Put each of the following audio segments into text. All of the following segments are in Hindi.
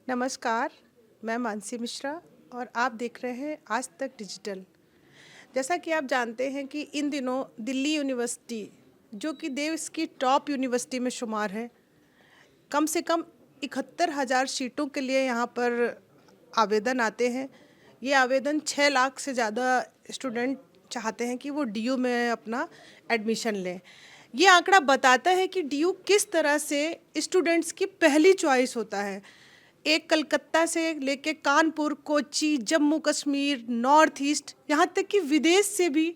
नमस्कार, मैं मानसी मिश्रा और आप देख रहे हैं आज तक डिजिटल। जैसा कि आप जानते हैं कि इन दिनों दिल्ली यूनिवर्सिटी, जो कि देश की टॉप यूनिवर्सिटी में शुमार है, कम से कम 71,000 सीटों के लिए यहाँ पर आवेदन आते हैं। ये आवेदन 6 लाख से ज़्यादा स्टूडेंट चाहते हैं कि वो डीयू में अपना एडमिशन लें। ये आंकड़ा बताता है कि डीयू किस तरह से स्टूडेंट्स की पहली चॉइस होता है। एक कलकत्ता से लेके कानपुर, कोच्चि, जम्मू कश्मीर, नॉर्थ ईस्ट, यहाँ तक कि विदेश से भी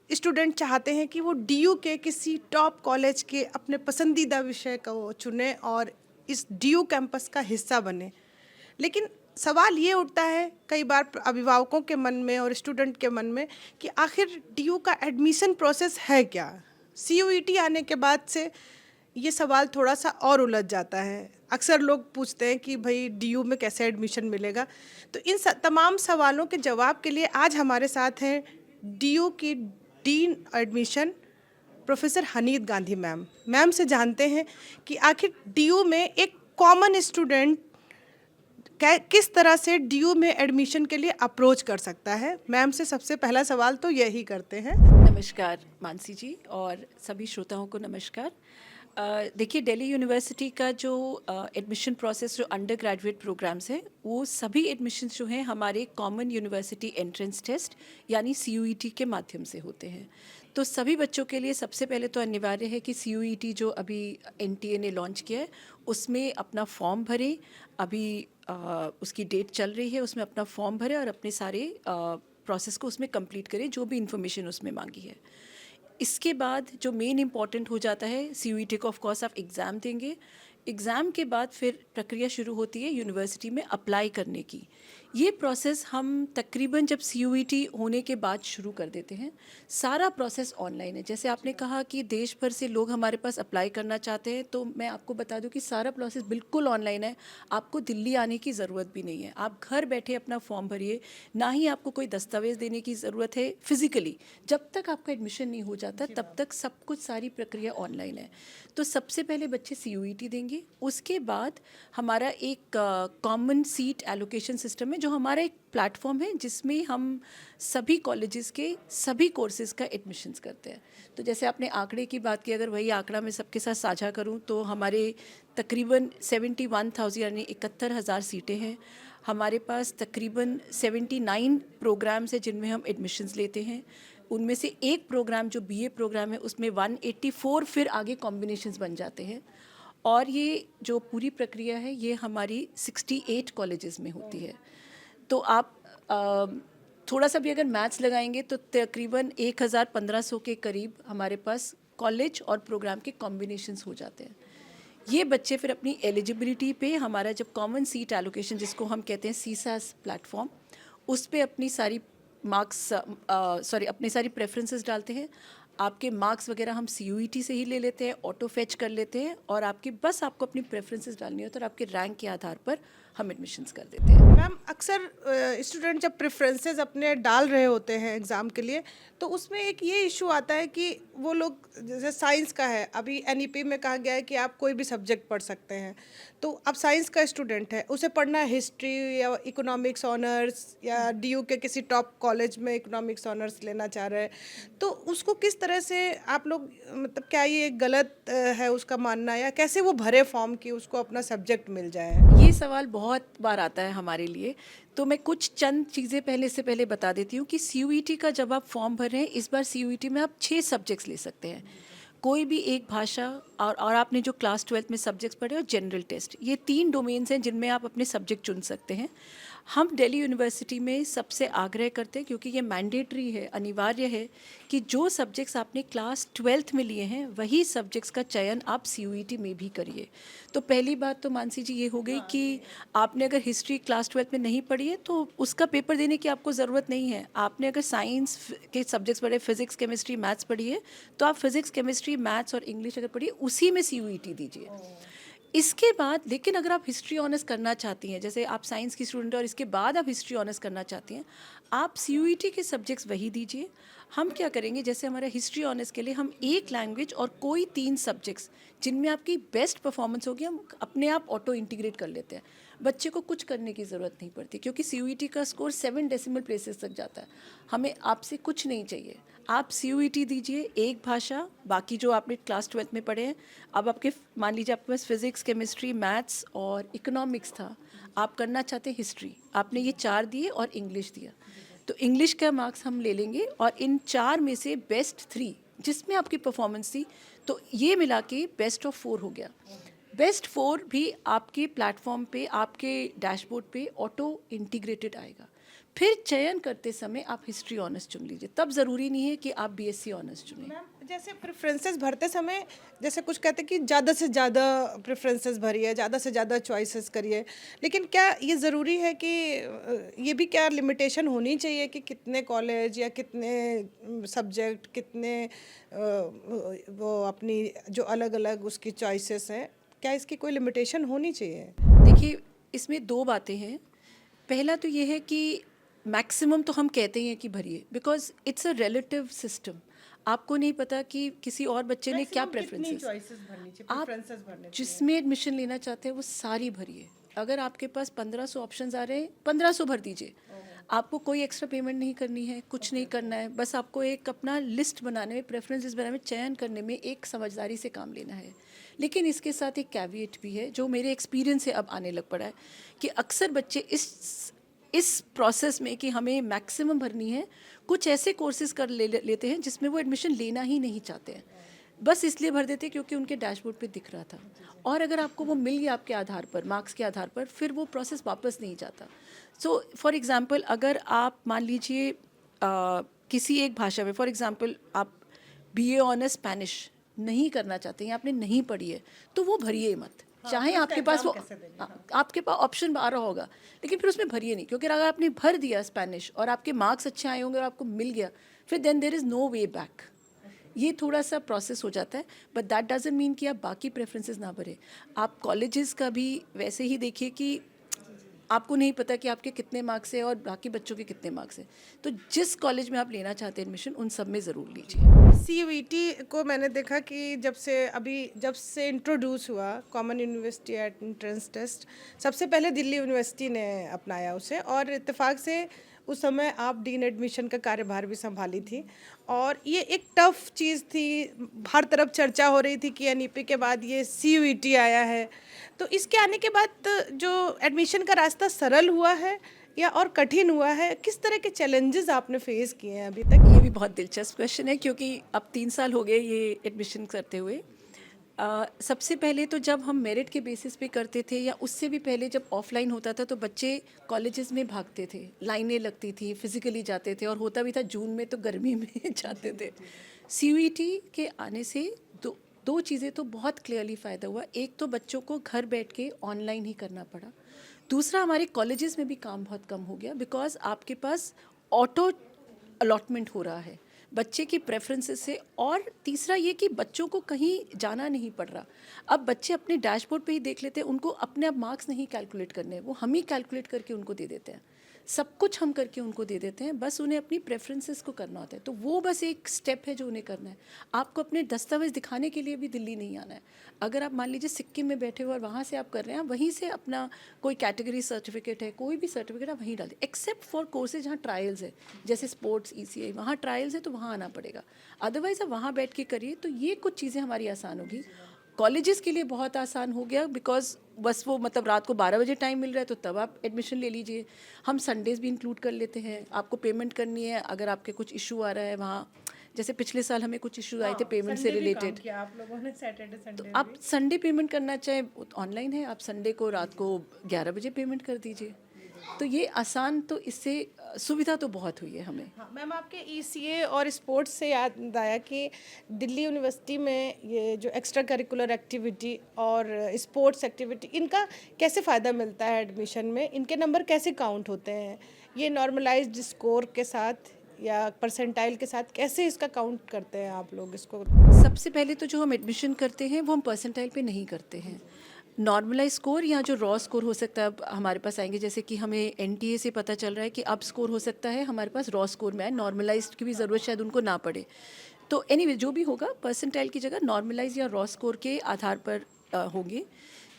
स्टूडेंट चाहते हैं कि वो डीयू के किसी टॉप कॉलेज के अपने पसंदीदा विषय को चुने और इस डीयू कैंपस का हिस्सा बने। लेकिन सवाल ये उठता है कई बार अभिभावकों के मन में और स्टूडेंट के मन में कि आखिर डीयू का एडमिशन प्रोसेस है क्या। सीयूईटी आने के बाद से ये सवाल थोड़ा सा और उलझ जाता है। अक्सर लोग पूछते हैं कि भाई डीयू में कैसे एडमिशन मिलेगा। तो इन तमाम सवालों के जवाब के लिए आज हमारे साथ हैं डीयू की dean admission professor Haneet Gandhi ma'am. Ma'am से जानते हैं कि आखिर डीयू में एक कॉमन स्टूडेंट किस तरह से डीयू में एडमिशन के लिए अप्रोच कर सकता है। मैम से सबसे पहला सवाल तो यही करते हैं। नमस्कार मानसी जी और सभी श्रोताओं को नमस्कार। देखिए, दिल्ली यूनिवर्सिटी का जो एडमिशन प्रोसेस जो अंडर ग्रेजुएट प्रोग्राम्स है, वो सभी एडमिशन्स जो हैं हमारे कॉमन यूनिवर्सिटी एंट्रेंस टेस्ट यानी सीयूईटी के माध्यम से होते हैं। तो सभी बच्चों के लिए सबसे पहले तो अनिवार्य है कि सीयूईटी जो अभी एनटीए ने लॉन्च किया है उसमें अपना फॉर्म भरें। अभी उसकी डेट चल रही है, उसमें अपना फॉर्म भरें और अपने सारे प्रोसेस को उसमें कंप्लीट करें जो भी इन्फॉर्मेशन उसमें मांगी है। इसके बाद जो मेन इम्पॉर्टेंट हो जाता है, सीयूईटी को ऑफ कोर्स आप एग्ज़ाम देंगे। एग्ज़ाम के बाद फिर प्रक्रिया शुरू होती है यूनिवर्सिटी में अप्लाई करने की। ये प्रोसेस हम तकरीबन जब सीयूईटी होने के बाद शुरू कर देते हैं। सारा प्रोसेस ऑनलाइन है। जैसे आपने कहा कि देश भर से लोग हमारे पास अप्लाई करना चाहते हैं, तो मैं आपको बता दूं कि सारा प्रोसेस बिल्कुल ऑनलाइन है। आपको दिल्ली आने की ज़रूरत भी नहीं है। आप घर बैठे अपना फॉर्म भरिए। ना ही आपको कोई दस्तावेज़ देने की ज़रूरत है फिज़िकली। जब तक आपका एडमिशन नहीं हो जाता तब तक सब कुछ सारी प्रक्रिया ऑनलाइन है। तो सबसे पहले बच्चे सीयूईटी देंगे। उसके बाद हमारा एक कॉमन सीट एलोकेशन सिस्टम है, जो हमारा एक प्लेटफॉर्म है जिसमें हम सभी कॉलेजेस के सभी कोर्सेज़ का एडमिशन्स करते हैं। तो जैसे आपने आंकड़े की बात की, अगर वही आंकड़ा मैं सबके साथ साझा करूं तो हमारे तकरीबन 71,000 यानी 71,000 सीटें हैं। हमारे पास तकरीबन 79 प्रोग्राम्स हैं जिनमें हम एडमिशन्स लेते हैं। उनमें से एक प्रोग्राम जो बीए प्रोग्राम है उसमें 184 फिर आगे कॉम्बिनेशंस बन जाते हैं। और ये जो पूरी प्रक्रिया है ये हमारी 68 कॉलेजेस में होती है। तो आप थोड़ा सा भी अगर मैथ्स लगाएंगे तो तकरीबन 1,500 के करीब हमारे पास कॉलेज और प्रोग्राम के कॉम्बिनेशंस हो जाते हैं। ये बच्चे फिर अपनी एलिजिबिलिटी पे हमारा जब कॉमन सीट एलोकेशन जिसको हम कहते हैं सीसास प्लेटफॉर्म, उस पे अपनी सारी मार्क्स अपनी सारी प्रेफरेंसेस डालते हैं। आपके मार्क्स वगैरह हम सीयूईटी से ही ले लेते हैं, ऑटो फेच कर लेते हैं और आपको अपनी प्रेफरेंसेस डालनी होती है और आपके रैंक के आधार पर हम एडमिशन्स कर देते हैं। मैम अक्सर स्टूडेंट जब प्रेफरेंसेस अपने डाल रहे होते हैं एग्ज़ाम के लिए, तो उसमें एक ये इशू आता है कि वो लोग, जैसे साइंस का है, अभी एनईपी में कहा गया है कि आप कोई भी सब्जेक्ट पढ़ सकते हैं। तो अब साइंस का स्टूडेंट है, उसे पढ़ना है हिस्ट्री या इकोनॉमिक्स ऑनर्स या डीयू के किसी टॉप कॉलेज में इकोनॉमिक्स ऑनर्स लेना चाह रहे हैं, तो उसको किस तरह से आप लोग, मतलब क्या ये गलत है उसका मानना, या कैसे वो भरे फॉर्म की उसको अपना सब्जेक्ट मिल जाए। ये सवाल बहुत बार आता है हमारे लिए। तो मैं कुछ चंद चीज़ें पहले बता देती हूँ कि सीयूईटी का जब आप फॉर्म भर रहे हैं, इस बार सीयूईटी में आप 6 सब्जेक्ट्स ले सकते हैं, कोई भी एक भाषा और आपने जो क्लास 12 में सब्जेक्ट्स पढ़े और जनरल टेस्ट, ये 3 डोमेन्स हैं जिनमें आप अपने सब्जेक्ट चुन सकते हैं। हम दिल्ली यूनिवर्सिटी में सबसे आग्रह करते हैं, क्योंकि ये मैंडेटरी है, अनिवार्य है कि जो सब्जेक्ट्स आपने क्लास 12 में लिए हैं वही सब्जेक्ट्स का चयन आप सीयूईटी में भी करिए। तो पहली बात तो मानसी जी ये हो गई कि आपने अगर हिस्ट्री क्लास 12 में नहीं पढ़ी है तो उसका पेपर देने की आपको ज़रूरत नहीं है। आपने अगर साइंस के सब्जेक्ट्स पढ़े, फिजिक्स केमिस्ट्री मैथ्स पढ़ी है, तो आप फिजिक्स केमिस्ट्री मैथ्स और इंग्लिश अगर पढ़िए उसी में सीयूईटी दीजिए। इसके बाद लेकिन अगर आप हिस्ट्री ऑनर्स करना चाहती हैं, जैसे आप साइंस की स्टूडेंट और इसके बाद आप हिस्ट्री ऑनर्स करना चाहती हैं, आप सीयूईटी के सब्जेक्ट्स वही दीजिए। हम क्या करेंगे, जैसे हमारा हिस्ट्री ऑनर्स के लिए हम एक लैंग्वेज और कोई 3 सब्जेक्ट्स जिनमें आपकी बेस्ट परफॉर्मेंस होगी हम अपने आप ऑटो इंटीग्रेट कर लेते हैं। बच्चे को कुछ करने की ज़रूरत नहीं पड़ती, क्योंकि CUET का स्कोर 7 डेसिमल प्लेसेस तक जाता है। हमें आपसे कुछ नहीं चाहिए, आप CUET दीजिए, एक भाषा, बाकी जो आपने क्लास 12th में पढ़े हैं। अब आपके मान लीजिए आपके पास फिजिक्स, केमिस्ट्री, मैथ्स और इकोनॉमिक्स था, आप करना चाहते हैं हिस्ट्री, आपने ये 4 दिए और इंग्लिश दिया, तो इंग्लिश का मार्क्स हम ले लेंगे और इन 4 में से बेस्ट 3 जिसमें आपकी परफॉर्मेंस थी, तो ये मिला के बेस्ट ऑफ 4 हो गया। बेस्ट 4 भी आपके प्लेटफॉर्म पे, आपके डैशबोर्ड पे ऑटो इंटीग्रेटेड आएगा। फिर चयन करते समय आप हिस्ट्री ऑनर्स चुन लीजिए, तब ज़रूरी नहीं है कि आप BSc ऑनर्स चुनें। मैम जैसे प्रेफरेंसेस भरते समय जैसे कुछ कहते हैं कि ज़्यादा से ज़्यादा प्रेफरेंसेस भरिए, ज़्यादा से ज़्यादा चॉइसेस करिए, लेकिन क्या ये ज़रूरी है कि ये भी क्या लिमिटेशन होनी चाहिए कि कितने कॉलेज या कितने सब्जेक्ट, कितने वो अपनी जो अलग अलग उसकी चॉइसेस हैं, क्या इसकी कोई लिमिटेशन होनी चाहिए? देखिए, इसमें 2 बातें हैं। पहला तो ये है कि मैक्सिमम तो हम कहते ही हैं कि भरिए, because it's a relative system. आपको नहीं पता कि किसी और बच्चे ने क्या प्रेफरेंसेस, आप जिसमें एडमिशन लेना चाहते हैं वो सारी भरिए। अगर आपके पास 1500 ऑप्शंस आ रहे हैं, 1500 भर दीजिए। आपको कोई एक्स्ट्रा पेमेंट नहीं करनी है, कुछ नहीं करना है, बस आपको एक अपना लिस्ट बनाने में, प्रेफरेंस लिस्ट बनाने में, चयन करने में एक समझदारी से काम लेना है। लेकिन इसके साथ एक कैविएट भी है जो मेरे एक्सपीरियंस से अब आने लग पड़ा है, कि अक्सर बच्चे इस प्रोसेस में कि हमें मैक्सिमम भरनी है, कुछ ऐसे कोर्सेज कर लेते हैं जिसमें वो एडमिशन लेना ही नहीं चाहते हैं, बस इसलिए भर देते क्योंकि उनके डैशबोर्ड पे दिख रहा था। और अगर आपको वो मिल गया आपके आधार पर, मार्क्स के आधार पर, फिर वो प्रोसेस वापस नहीं जाता। सो फॉर एग्जांपल, अगर आप मान लीजिए किसी एक भाषा में, फॉर एग्जांपल आप BA ऑनर्स स्पेनिश नहीं करना चाहते हैं, आपने नहीं पढ़ी है, तो वो भरिए मत। चाहे आपके पास वो, आपके पास ऑप्शन आ रहा होगा, लेकिन फिर उसमें भरिए नहीं, क्योंकि अगर आपने भर दिया स्पेनिश और आपके मार्क्स अच्छे आए होंगे और आपको मिल गया, फिर then there is no way back. ये थोड़ा सा प्रोसेस हो जाता है, बट दैट डजंट मीन कि आप बाकी प्रेफरेंसेस ना भरें। आप कॉलेजेस का भी वैसे ही देखिए कि आपको नहीं पता कि आपके कितने मार्क्स हैं और बाकी बच्चों के कितने मार्क्स हैं, तो जिस कॉलेज में आप लेना चाहते हैं एडमिशन, उन सब में ज़रूर लीजिए। CUET को मैंने देखा कि जब से इंट्रोड्यूस हुआ कॉमन यूनिवर्सिटी एंट्रेंस टेस्ट, सबसे पहले दिल्ली यूनिवर्सिटी ने अपनाया उसे, और इत्तेफाक से उस समय आप डीन एडमिशन का कार्यभार भी संभाली थी, और ये एक टफ चीज़ थी, हर तरफ चर्चा हो रही थी कि NEP के बाद ये CUET आया है, तो इसके आने के बाद जो एडमिशन का रास्ता सरल हुआ है या और कठिन हुआ है? किस तरह के चैलेंजेस आपने फेस किए हैं अभी तक? ये भी बहुत दिलचस्प क्वेश्चन है, क्योंकि अब 3 साल हो गए ये एडमिशन करते हुए। सबसे पहले तो जब हम मेरिट के बेसिस पे करते थे, या उससे भी पहले जब ऑफलाइन होता था, तो बच्चे कॉलेजेस में भागते थे, लाइनें लगती थी, फिजिकली जाते थे, और होता भी था जून में, तो गर्मी में जाते थे। CUET के आने से दो चीज़ें तो बहुत क्लियरली फ़ायदा हुआ। एक तो बच्चों को घर बैठ के ऑनलाइन ही करना पड़ा। दूसरा, हमारे कॉलेजेस में भी काम बहुत कम हो गया, बिकॉज आपके पास ऑटो अलॉटमेंट हो रहा है बच्चे की प्रेफरेंसेस से। और तीसरा ये कि बच्चों को कहीं जाना नहीं पड़ रहा। अब बच्चे अपने डैशबोर्ड पे ही देख लेते हैं, उनको अपने आप मार्क्स नहीं कैलकुलेट करने, वो हम ही कैलकुलेट करके उनको दे देते हैं, सब कुछ हम करके उनको दे देते हैं, बस उन्हें अपनी प्रेफरेंसेस को करना होता है। तो वो बस एक स्टेप है जो उन्हें करना है। आपको अपने दस्तावेज दिखाने के लिए भी दिल्ली नहीं आना है। अगर आप मान लीजिए सिक्किम में बैठे हो और वहाँ से आप कर रहे हैं, वहीं से अपना कोई कैटेगरी सर्टिफिकेट है, कोई भी सर्टिफिकेट आप वहीं डाल दें, एक्सेप्ट फॉर कोर्सेज जहाँ ट्रायल्स है, जैसे स्पोर्ट्स ECI, वहाँ ट्रायल्स है तो वहाँ आना पड़ेगा। अदरवाइज़ आप वहाँ बैठ के करिए, तो ये कुछ चीज़ें हमारी आसान होगी। कॉलेजेस के लिए बहुत आसान हो गया, बिकॉज बस वो मतलब रात को 12 बजे टाइम मिल रहा है तो तब आप एडमिशन ले लीजिए। हम संडेज़ भी इंक्लूड कर लेते हैं। आपको पेमेंट करनी है, अगर आपके कुछ इशू आ रहा है वहाँ, जैसे पिछले साल हमें कुछ इशू आए थे पेमेंट से रिलेटेड, आप लोगों ने सैटरडे तो संडे आप संडे पेमेंट करना चाहे ऑनलाइन है, आप संडे को रात को 11 बजे पेमेंट कर दीजिए। तो ये आसान, तो इससे सुविधा तो बहुत हुई है हमें। हाँ मैम, आपके ECA और स्पोर्ट्स से याद आया कि दिल्ली यूनिवर्सिटी में ये जो एक्स्ट्रा करिकुलर एक्टिविटी और स्पोर्ट्स एक्टिविटी, इनका कैसे फ़ायदा मिलता है एडमिशन में? इनके नंबर कैसे काउंट होते हैं? ये नॉर्मलाइज्ड स्कोर के साथ या परसेंटाइल के साथ कैसे इसका काउंट करते हैं आप लोग इसको? सबसे पहले तो जो हम एडमिशन करते हैं वो हम परसेंटाइल पे नहीं करते हैं। नॉर्मलाइज स्कोर या जो रॉ स्कोर हो सकता है, अब हमारे पास आएंगे, जैसे कि हमें NTA से पता चल रहा है कि अब स्कोर हो सकता है हमारे पास रॉ स्कोर में आए, नॉर्मलाइज की भी ज़रूरत शायद उनको ना पड़े। तो एनीवे जो भी होगा, परसेंटाइल की जगह नॉर्मलाइज या रॉ स्कोर के आधार पर होंगे।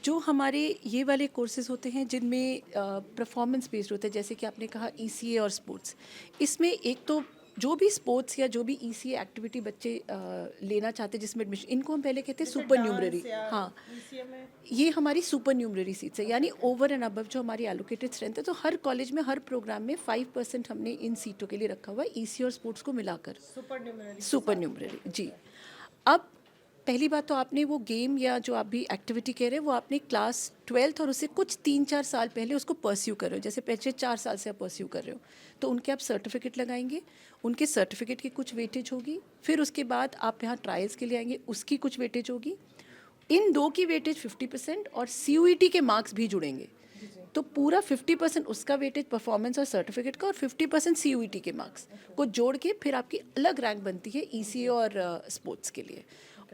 जो हमारे ये वाले कोर्सेज होते हैं जिनमें परफॉर्मेंस बेस्ड होता है, जैसे कि आपने कहा ईसीए और स्पोर्ट्स, इसमें एक तो जो भी स्पोर्ट्स या जो भी ईसीए एक्टिविटी बच्चे लेना चाहते हैं जिसमें एडमिशन, इनको हम पहले कहते हैं सुपर न्यूमररी। हाँ, ये हमारी सुपर न्यूमररी सीट्स है, यानी ओवर एंड अबव जो हमारी एलोकेटेड स्ट्रेंथ है। तो हर कॉलेज में हर प्रोग्राम में 5% हमने इन सीटों के लिए रखा हुआ है, ईसी और स्पोर्ट्स को मिलाकर सुपर न्यूमररी। जी। अब पहली बात तो आपने वो गेम या जो आप भी एक्टिविटी कह रहे हैं वो आपने क्लास 12th और उससे कुछ 3-4 साल पहले उसको परस्यू कर रहे हो, जैसे पिछले 4 साल से आप परस्यू कर रहे हो, तो उनके आप सर्टिफिकेट लगाएंगे, उनके सर्टिफिकेट की कुछ वेटेज होगी, फिर उसके बाद आप यहाँ ट्रायल्स के लिए आएंगे, उसकी कुछ वेटेज होगी, इन दो की वेटेज 50% और CUET के मार्क्स भी जुड़ेंगे। तो पूरा 50% उसका वेटेज परफॉर्मेंस और सर्टिफिकेट का और 50% CUET के मार्क्स को जोड़ के फिर आपकी अलग रैंक बनती है ईसी और स्पोर्ट्स के लिए,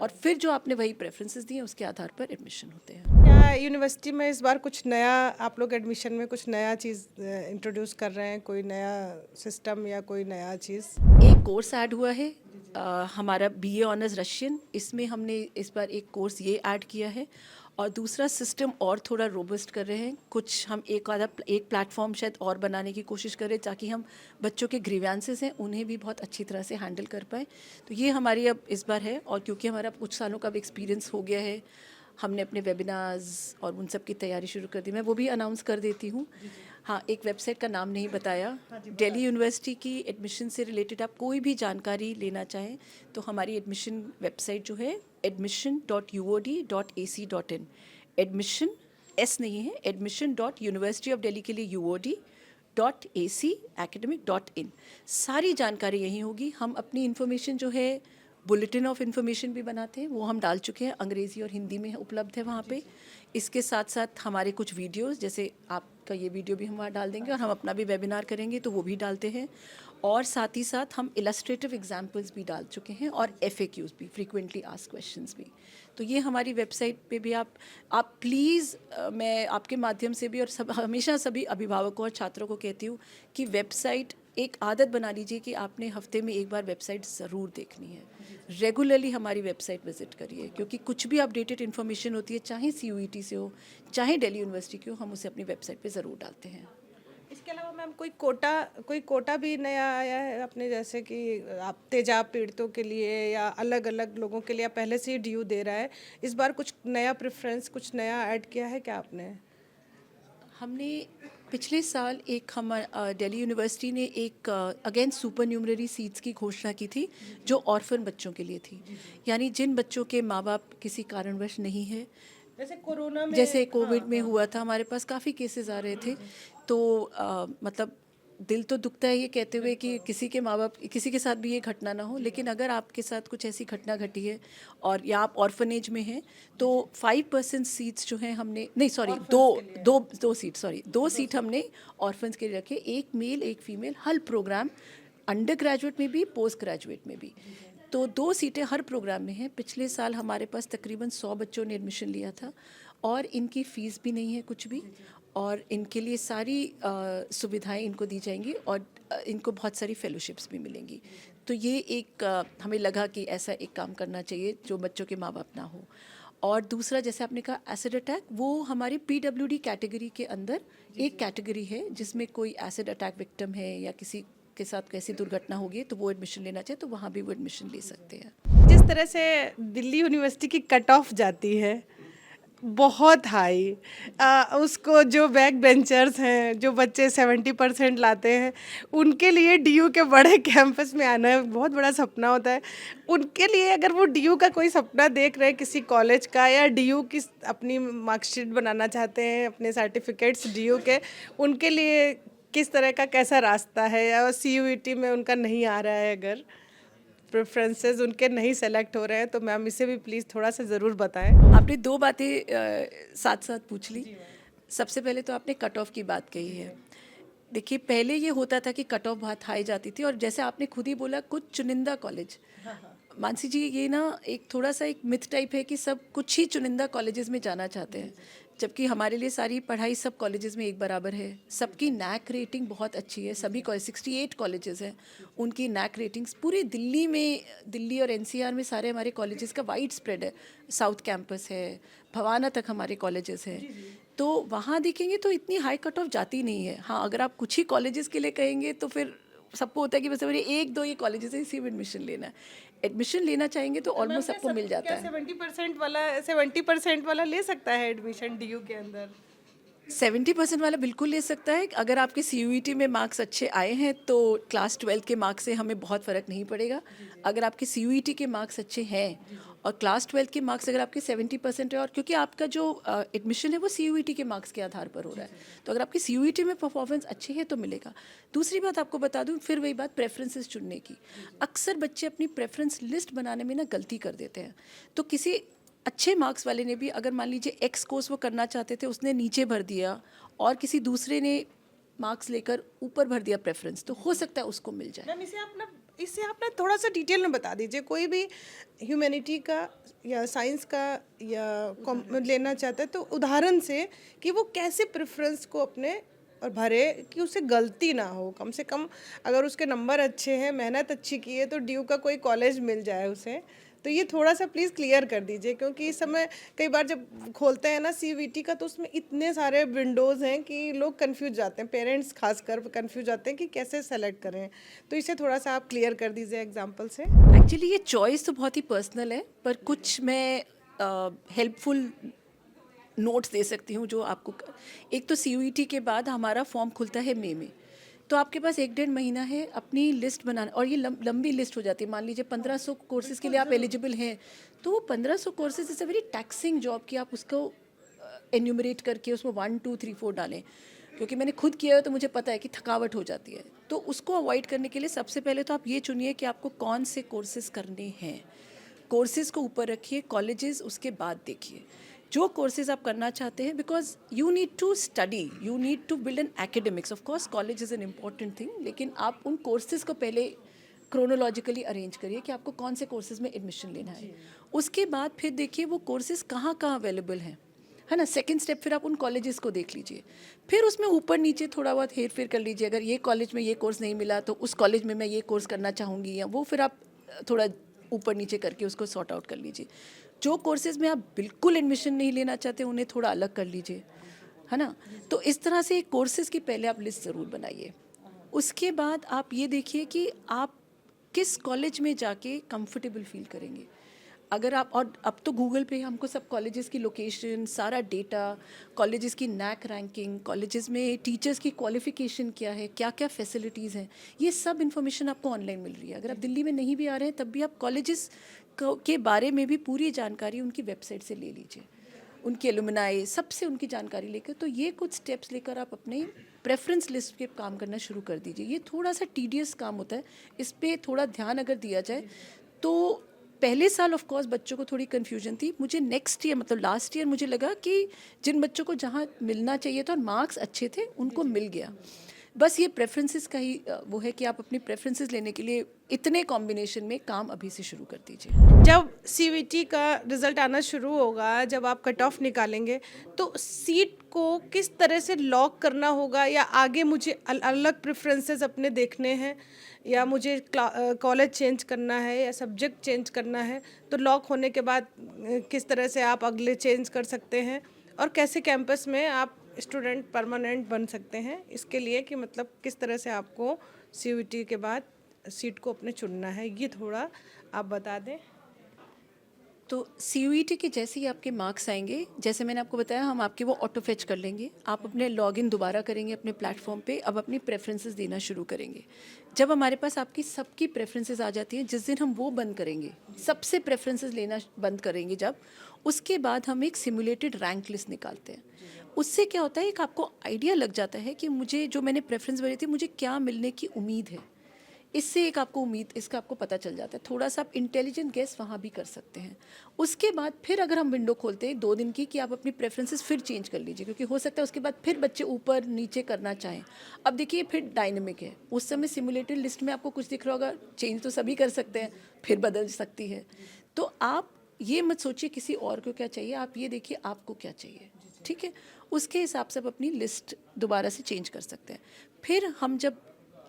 और फिर जो आपने वही प्रेफरेंसेस दिए उसके आधार पर एडमिशन होते हैं। क्या यूनिवर्सिटी में इस बार कुछ नया आप लोग एडमिशन में कुछ नया चीज़ इंट्रोड्यूस कर रहे हैं, कोई नया सिस्टम या कोई नया चीज़? एक कोर्स ऐड हुआ है हमारा BA ऑनर्स रशियन, इसमें हमने इस बार एक कोर्स ये ऐड किया है, और दूसरा सिस्टम और थोड़ा रोबस्ट कर रहे हैं, कुछ हम एक प्लेटफॉर्म शायद और बनाने की कोशिश करें ताकि हम बच्चों के ग्रीवेंसेस हैं उन्हें भी बहुत अच्छी तरह से हैंडल कर पाएँ। तो ये हमारी अब इस बार है, और क्योंकि हमारा कुछ सालों का भी एक्सपीरियंस हो गया है, हमने अपने वेबिनार्स और उन सब की तैयारी शुरू कर दी। मैं वो भी अनाउंस कर देती हूँ। हाँ, एक वेबसाइट का नाम नहीं बताया, दिल्ली यूनिवर्सिटी की एडमिशन से रिलेटेड आप कोई भी जानकारी लेना चाहें तो हमारी एडमिशन वेबसाइट जो है admission.uod.ac.in, एडमिशन एस नहीं है, admission.university of Delhi के लिए UOD.ac/academic.in, सारी जानकारी यहीं होगी। हम अपनी इन्फॉर्मेशन जो है बुलेटिन ऑफ इन्फॉर्मेशन भी बनाते हैं, वो हम डाल चुके हैं, अंग्रेज़ी और हिंदी में उपलब्ध है वहाँ पे। इसके साथ साथ हमारे कुछ वीडियोस, जैसे आपका ये वीडियो भी हम वहाँ डाल देंगे, और हम अपना भी वेबिनार करेंगे तो वो भी डालते हैं, और साथ ही साथ हम इलस्ट्रेटिव एग्जाम्पल्स भी डाल चुके हैं, और FAQs भी, फ्रीक्वेंटली आस्क्ड क्वेश्चंस भी। तो ये हमारी वेबसाइट पे भी आप प्लीज़, मैं आपके माध्यम से भी और हमेशा सभी अभिभावकों और छात्रों को कहती हूँ कि वेबसाइट एक आदत बना लीजिए कि आपने हफ्ते में एक बार वेबसाइट ज़रूर देखनी है, रेगुलरली हमारी वेबसाइट विजिट करिए, क्योंकि कुछ भी अपडेटेड इन्फॉर्मेशन होती है, चाहे CUET से हो चाहे दिल्ली यूनिवर्सिटी की हो, हम उसे अपनी वेबसाइट पे ज़रूर डालते हैं। इसके अलावा मैम कोई कोटा भी नया आया है अपने, जैसे कि आप तेजाब पीड़ितों के लिए या अलग अलग लोगों के लिए आप पहले से ही ड्यू दे रहा है, इस बार कुछ नया प्रेफरेंस कुछ नया ऐड किया है क्या आपने? हमने पिछले साल दिल्ली यूनिवर्सिटी ने एक अगेन सुपर न्यूमररी सीट्स की घोषणा की थी जो ऑर्फन बच्चों के लिए थी, यानी जिन बच्चों के माँ बाप किसी कारणवश नहीं है, जैसे कोरोना में, जैसे कोविड में हुआ था, हमारे पास काफ़ी केसेस आ रहे थे, तो मतलब दिल तो दुखता है ये कहते हुए कि किसी के माँ बाप, किसी के साथ भी ये घटना ना हो, लेकिन अगर आपके साथ कुछ ऐसी घटना घटी है और या आप ऑर्फनेज में हैं तो 5% सीट्स जो हैं हमने, नहीं सॉरी, दो सीट हमने ऑर्फन्स के लिए रखे, एक मेल एक फीमेल, हर प्रोग्राम, अंडर ग्रेजुएट में भी पोस्ट ग्रेजुएट में भी, तो 2 सीटें हर प्रोग्राम में हैं। पिछले साल हमारे पास तकरीबन 100 बच्चों ने एडमिशन लिया था, और इनकी फ़ीस भी नहीं है कुछ भी, और इनके लिए सारी सुविधाएं इनको दी जाएंगी, और इनको बहुत सारी फेलोशिप्स भी मिलेंगी। तो ये एक हमें लगा कि ऐसा एक काम करना चाहिए जो बच्चों के माँ बाप ना हो। और दूसरा, जैसे आपने कहा एसिड अटैक, वो हमारी PWD कैटेगरी के अंदर एक कैटेगरी है जिसमें कोई एसिड अटैक विक्टिम है या किसी के साथ कैसी दुर्घटना होगी तो वो एडमिशन लेना चाहे तो वहाँ भी वो एडमिशन ले सकते हैं। जिस तरह से दिल्ली यूनिवर्सिटी की कट ऑफ जाती है बहुत हाई, उसको जो बैक बेंचर्स हैं, जो बच्चे 70% लाते हैं, उनके लिए DU के बड़े कैंपस में आना बहुत बड़ा सपना होता है। उनके लिए अगर वो DU का कोई सपना देख रहे हैं किसी कॉलेज का, या DU की अपनी मार्कशीट बनाना चाहते हैं, अपने सर्टिफिकेट्स DU के, उनके लिए किस तरह का कैसा रास्ता है, या CUET में उनका नहीं आ रहा है, अगर प्रेफरेंसेस उनके नहीं सेलेक्ट हो रहे हैं, तो मैम इसे भी प्लीज़ थोड़ा सा ज़रूर बताएं। आपने 2 बातें साथ साथ पूछ ली। सबसे पहले तो आपने कट ऑफ की बात कही है। देखिए, पहले ये होता था कि कट ऑफ बहुत हाई जाती थी, और जैसे आपने खुद ही बोला कुछ चुनिंदा कॉलेज, मानसी जी, ये ना एक थोड़ा सा एक मिथ टाइप है कि सब कुछ ही चुनिंदा कॉलेजेस में जाना चाहते हैं, जबकि हमारे लिए सारी पढ़ाई सब कॉलेजेस में एक बराबर है। सबकी नैक रेटिंग बहुत अच्छी है, सभी 68 कॉलेजेस हैं, उनकी नैक रेटिंग्स पूरे दिल्ली में, दिल्ली और एनसीआर में सारे हमारे कॉलेजेस का वाइड स्प्रेड है। साउथ कैंपस है, भवाना तक हमारे कॉलेजेस हैं, तो वहाँ देखेंगे तो इतनी हाई कट ऑफ जाती नहीं है। हाँ, अगर आप कुछ ही कॉलेजेस के लिए कहेंगे तो फिर सबको होता है कि बस मेरे एक दो ये कॉलेजेस है, इसी में एडमिशन लेना है। एडमिशन लेना चाहेंगे तो ऑलमोस्ट सबको मिल जाता है। 70% वाला ले सकता है एडमिशन डीयू के अंदर? 70% वाला बिल्कुल ले सकता है। अगर आपके CUET में मार्क्स अच्छे आए हैं तो क्लास 12 के मार्क्स से हमें बहुत फ़र्क नहीं पड़ेगा। अगर आपके CUET के मार्क्स अच्छे हैं और क्लास 12 के मार्क्स अगर आपके 70% है, और क्योंकि आपका जो एडमिशन है वो CUET के मार्क्स के आधार पर हो रहा है, तो अगर आपकी CUET में परफॉर्मेंस अच्छी है तो मिलेगा। दूसरी बात आपको बता दूं, फिर वही बात प्रेफरेंसेस चुनने की। अक्सर बच्चे अपनी प्रेफरेंस लिस्ट बनाने में ना गलती कर देते हैं। तो किसी अच्छे मार्क्स वाले ने भी अगर मान लीजिए एक्स कोर्स वो करना चाहते थे, उसने नीचे भर दिया, और किसी दूसरे ने मार्क्स लेकर ऊपर भर दिया प्रेफरेंस, तो हो सकता है उसको मिल जाए। मैम इसे आप ना थोड़ा सा डिटेल में बता दीजिए। कोई भी ह्यूमैनिटी का या साइंस का या लेना चाहता है तो उदाहरण से कि वो कैसे प्रेफरेंस को अपने और भरे कि उसे गलती ना हो। कम से कम अगर उसके नंबर अच्छे हैं, मेहनत अच्छी की है, तो ड्यू का कोई कॉलेज मिल जाए उसे। तो ये थोड़ा सा प्लीज़ क्लियर कर दीजिए, क्योंकि इस समय कई बार जब खोलते हैं ना CVT का तो उसमें इतने सारे विंडोज़ हैं कि लोग कंफ्यूज जाते हैं, पेरेंट्स खासकर कंफ्यूज जाते हैं कि कैसे सेलेक्ट करें। तो इसे थोड़ा सा आप क्लियर कर दीजिए एग्जांपल से। एक्चुअली ये चॉइस तो बहुत ही पर्सनल है, पर कुछ मैं हेल्पफुल नोट्स दे सकती हूँ जो आपको। एक तो CUET के बाद हमारा फॉर्म खुलता है मई में, तो आपके पास 1-1.5 महीना है अपनी लिस्ट बनाना, और ये लंबी लिस्ट हो जाती है। मान लीजिए 1500 कोर्सेज़ के लिए आप एलिजिबल हैं, तो वो 1500 courses is a very taxing job कि आप उसको एन्यूमरेट करके उसमें 1 2 3 4 डालें, क्योंकि मैंने खुद किया है तो मुझे पता है कि थकावट हो जाती है। तो उसको अवॉइड करने के लिए सबसे पहले तो आप ये चुनिए कि आपको कौन से कोर्सेज़ करने हैं। कोर्सेज़ को ऊपर रखिए, कॉलेजेस उसके बाद देखिए जो कोर्सेज़ आप करना चाहते हैं, because you need to study, you need to build an academics. Of course college is an important thing, लेकिन आप उन कोर्सेज़ को पहले क्रोनोलॉजिकली अरेंज करिए कि आपको कौन से कोर्सेज़ में एडमिशन लेना है। उसके बाद फिर देखिए वो कोर्सेज़ कहाँ कहाँ अवेलेबल हैं, है ना। सेकंड स्टेप फिर आप उन कॉलेजेस को देख लीजिए, फिर उसमें ऊपर नीचे थोड़ा बहुत हेर फेर कर लीजिए। अगर ये कॉलेज में ये कोर्स नहीं मिला तो उस कॉलेज में मैं ये कोर्स करना चाहूँगी, या वो फिर आप थोड़ा ऊपर नीचे करके उसको सॉर्ट आउट कर लीजिए। जो कोर्सेज़ में आप बिल्कुल एडमिशन नहीं लेना चाहते उन्हें थोड़ा अलग कर लीजिए, है ना। तो इस तरह से कोर्सेज़ की पहले आप लिस्ट ज़रूर बनाइए। उसके बाद आप ये देखिए कि आप किस कॉलेज में जाके कंफर्टेबल फील करेंगे। अगर आप, और अब तो गूगल पे हमको सब कॉलेजेस की लोकेशन, सारा डेटा, कॉलेजेस की नैक रैंकिंग, कॉलेजेस में टीचर्स की क्वालिफ़िकेशन क्या है, क्या क्या फैसिलिटीज़ हैं, ये सब इन्फॉर्मेशन आपको ऑनलाइन मिल रही है। अगर आप दिल्ली में नहीं भी आ रहे हैं तब भी आप कॉलेजेस के बारे में भी पूरी जानकारी उनकी वेबसाइट से ले लीजिए, उनके एलुमनाई सबसे उनकी जानकारी लेकर। तो ये कुछ स्टेप्स लेकर आप अपने प्रेफरेंस लिस्ट पे काम करना शुरू कर दीजिए। ये थोड़ा सा टीडियस काम होता है, इस पर थोड़ा ध्यान अगर दिया जाए तो। पहले साल ऑफ कोर्स बच्चों को थोड़ी कन्फ्यूजन थी, मुझे नेक्स्ट ईयर मतलब लास्ट ईयर मुझे लगा कि जिन बच्चों को जहाँ मिलना चाहिए था और मार्क्स अच्छे थे उनको मिल गया। बस ये प्रेफरेंसेस का ही वो है कि आप अपनी प्रेफरेंसेस लेने के लिए इतने कॉम्बिनेशन में काम अभी से शुरू कर दीजिए। जब CVT का रिजल्ट आना शुरू होगा, जब आप कट ऑफ निकालेंगे, तो सीट को किस तरह से लॉक करना होगा, या आगे मुझे अलग प्रेफरेंसेस अपने देखने हैं, या मुझे कॉलेज चेंज करना है या सब्जेक्ट चेंज करना है, तो लॉक होने के बाद किस तरह से आप अगले चेंज कर सकते हैं, और कैसे कैंपस में आप स्टूडेंट परमानेंट बन सकते हैं, इसके लिए कि मतलब किस तरह से आपको CVT के बाद सीट को अपने चुनना है, ये थोड़ा आप बता दें। तो CUET के जैसे ही आपके मार्क्स आएंगे, जैसे मैंने आपको बताया, हम आपके वो ऑटो फेच कर लेंगे। आप अपने लॉगिन दोबारा करेंगे अपने प्लेटफॉर्म पे, अब अपनी प्रेफरेंसेस देना शुरू करेंगे। जब हमारे पास आपकी सबकी प्रेफरेंसेस आ जाती हैं, जिस दिन हम वो बंद करेंगे, सबसे प्रेफरेंसेस लेना बंद करेंगे जब, उसके बाद हम एक सिमुलेटेड रैंक लिस्ट निकालते हैं। उससे क्या होता है, एक आपको आइडिया लग जाता है कि मुझे जो मैंने प्रेफरेंस भरी थी मुझे क्या मिलने की उम्मीद है। इससे एक आपको उम्मीद, इसका आपको पता चल जाता है। थोड़ा सा आप इंटेलिजेंट गेस वहाँ भी कर सकते हैं। उसके बाद फिर अगर हम विंडो खोलते हैं 2 दिन की कि आप अपनी प्रेफरेंसेस फिर चेंज कर लीजिए, क्योंकि हो सकता है उसके बाद फिर बच्चे ऊपर नीचे करना चाहें। अब देखिए फिर डायनेमिक है, उस समय सिमुलेटेड लिस्ट में आपको कुछ दिख रहा होगा, चेंज तो सभी कर सकते हैं, फिर बदल सकती है। तो आप ये मत सोचिए किसी और को क्या चाहिए, आप ये देखिए आपको क्या चाहिए। ठीक है, उसके हिसाब से आप अपनी लिस्ट दोबारा से चेंज कर सकते हैं। फिर हम जब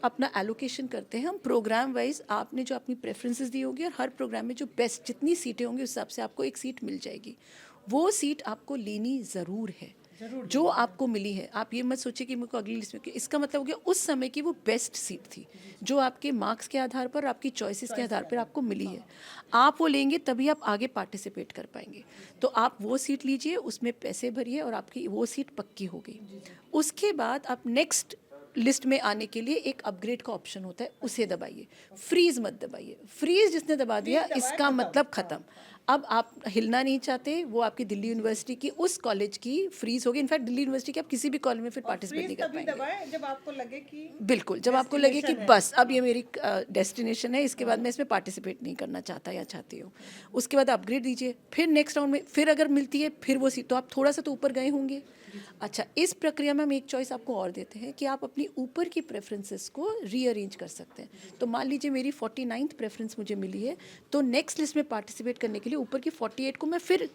अपना एलोकेशन करते हैं, हम प्रोग्राम वाइज आपने जो अपनी प्रेफरेंसेस दी होगी और हर प्रोग्राम में जो बेस्ट जितनी सीटें होंगी उस हिसाब से आपको एक सीट मिल जाएगी। वो सीट आपको लेनी ज़रूर है जो आपको मिली है। आप ये मत सोचिए कि मेरे को अगली लिस्ट में, इसका मतलब हो गया उस समय की वो बेस्ट सीट थी जो आपके मार्क्स के आधार पर, आपकी चॉइसेस के आधार पर आपको मिली है। आप वो लेंगे तभी आप आगे पार्टिसिपेट कर पाएंगे। तो आप वो सीट लीजिए, उसमें पैसे भरिए और आपकी वो सीट पक्की हो गई। उसके बाद आप नेक्स्ट लिस्ट में आने के लिए एक अपग्रेड का ऑप्शन होता है, उसे दबाइए। फ्रीज मत दबाइए, फ्रीज जिसने दबा दिया इसका मतलब ख़त्म। अब आप हिलना नहीं चाहते, वो आपकी दिल्ली यूनिवर्सिटी की उस कॉलेज की फ्रीज होगी। इनफैक्ट दिल्ली यूनिवर्सिटी के आप किसी भी कॉलेज में फिर पार्टिसिपेट नहीं कर पाएंगे। दबाएं जब आपको लगे कि बिल्कुल, जब आपको लगे कि बस अब ये मेरी डेस्टिनेशन है, इसके बाद मैं इसमें पार्टिसिपेट नहीं करना चाहता या चाहती हूँ। उसके बाद अपग्रेड दीजिए, फिर नेक्स्ट राउंड में फिर अगर मिलती है फिर वो सीट, तो आप थोड़ा सा तो ऊपर गए होंगे। अच्छा, इस प्रक्रिया में हम एक चॉइस आपको और देते हैं कि आप अपनी ऊपर की प्रेफरेंसेस को रीअरेंज कर सकते हैं। तो मान लीजिए मेरी 49th प्रेफरेंस मुझे मिली है, तो नेक्स्ट लिस्ट में पार्टिसिपेट करने के लिए ऊपर की 48 को मैं फिर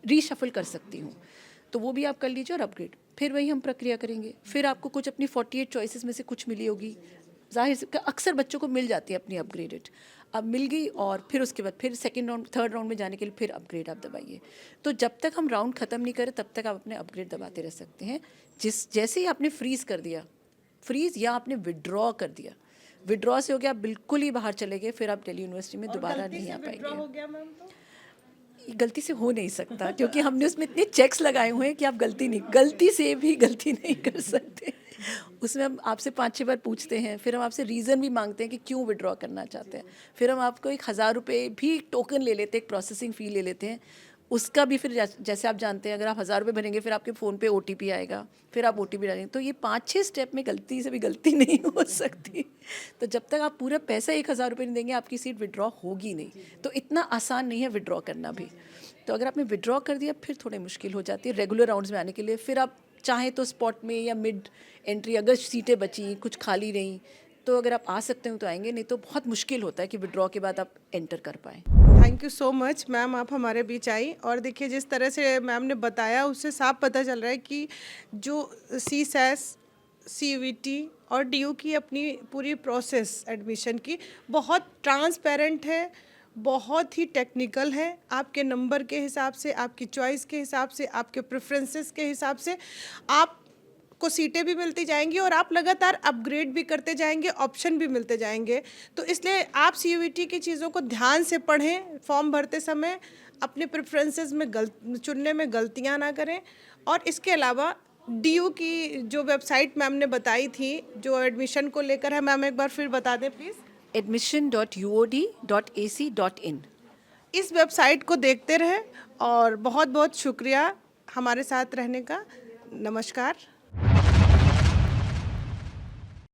रीशफल कर सकती हूँ। तो वो भी आप कर लीजिए और अपग्रेड, फिर वही हम प्रक्रिया करेंगे। फिर आपको कुछ अपनी 48 चॉइसेस में से कुछ मिली होगी, जाहिर से अक्सर बच्चों को मिल जाती है अपनी अपग्रेडेड, अब मिल गई, और फिर उसके बाद फिर सेकंड राउंड थर्ड राउंड में जाने के लिए फिर अपग्रेड आप दबाइए। तो जब तक हम राउंड ख़त्म नहीं करें तब तक आप अपने अपग्रेड दबाते रह सकते हैं। जैसे ही आपने फ्रीज कर दिया, फ्रीज या आपने विड्रॉ कर दिया, विड्रॉ से हो गया आप बिल्कुल ही बाहर चले गए, फिर आप दिल्ली यूनिवर्सिटी में दोबारा नहीं आ पाएंगे। हो गया मैम तो गलती से हो नहीं सकता, क्योंकि हमने उसमें इतने चेक्स लगाए हुए हैं कि आप गलती से भी गलती नहीं कर सकते। उसमें हम आपसे 5-6 बार पूछते हैं, फिर हम आपसे रीज़न भी मांगते हैं कि क्यों विड्रॉ करना चाहते हैं। फिर हम आपको 1000 रुपये भी टोकन ले लेते हैं, एक प्रोसेसिंग फ़ी ले लेते हैं। उसका भी फिर जैसे आप जानते हैं, अगर आप 1000 रुपये भरेंगे फिर आपके फ़ोन पे OTP आएगा, फिर आप OTP डालेंगे। तो ये 5-6 स्टेप में गलती से भी गलती नहीं हो सकती। तो जब तक आप पूरा पैसा 1000 रुपये नहीं देंगे, आपकी सीट विड्रॉ होगी नहीं। तो इतना आसान नहीं है विड्रॉ करना भी। तो अगर आपने विड्रॉ कर दिया फिर थोड़ी मुश्किल हो जाती है रेगुलर राउंड्स में आने के लिए। फिर आप चाहें तो स्पॉट में या मिड एंट्री, अगर सीटें बची कुछ खाली रहीं, तो अगर आप आ सकते हो तो आएंगे, नहीं तो बहुत मुश्किल होता है कि विड्रॉ के बाद आप एंटर कर पाएँ। Thank you so much ma'am, आप हमारे बीच आई। और देखिए जिस तरह से मैम ने बताया उससे साफ पता चल रहा है कि जो CSAS, CUET और DU की अपनी पूरी प्रोसेस एडमिशन की बहुत ट्रांसपेरेंट है, बहुत ही टेक्निकल है। आपके नंबर के हिसाब से, आपकी चॉइस के हिसाब से, आपके प्रेफरेंसेस के हिसाब से आपको सीटें भी मिलती जाएंगी और आप लगातार अपग्रेड भी करते जाएंगे, ऑप्शन भी मिलते जाएंगे। तो इसलिए आप CUET की चीज़ों को ध्यान से पढ़ें, फॉर्म भरते समय अपने प्रेफरेंसेस में चुनने में गलतियां ना करें। और इसके अलावा DU की जो वेबसाइट मैम ने बताई थी जो एडमिशन को लेकर है, मैम एक बार फिर बता दें प्लीज़। admission.uod.ac.in। इस वेबसाइट को देखते रहें और बहुत बहुत शुक्रिया हमारे साथ रहने का। नमस्कार।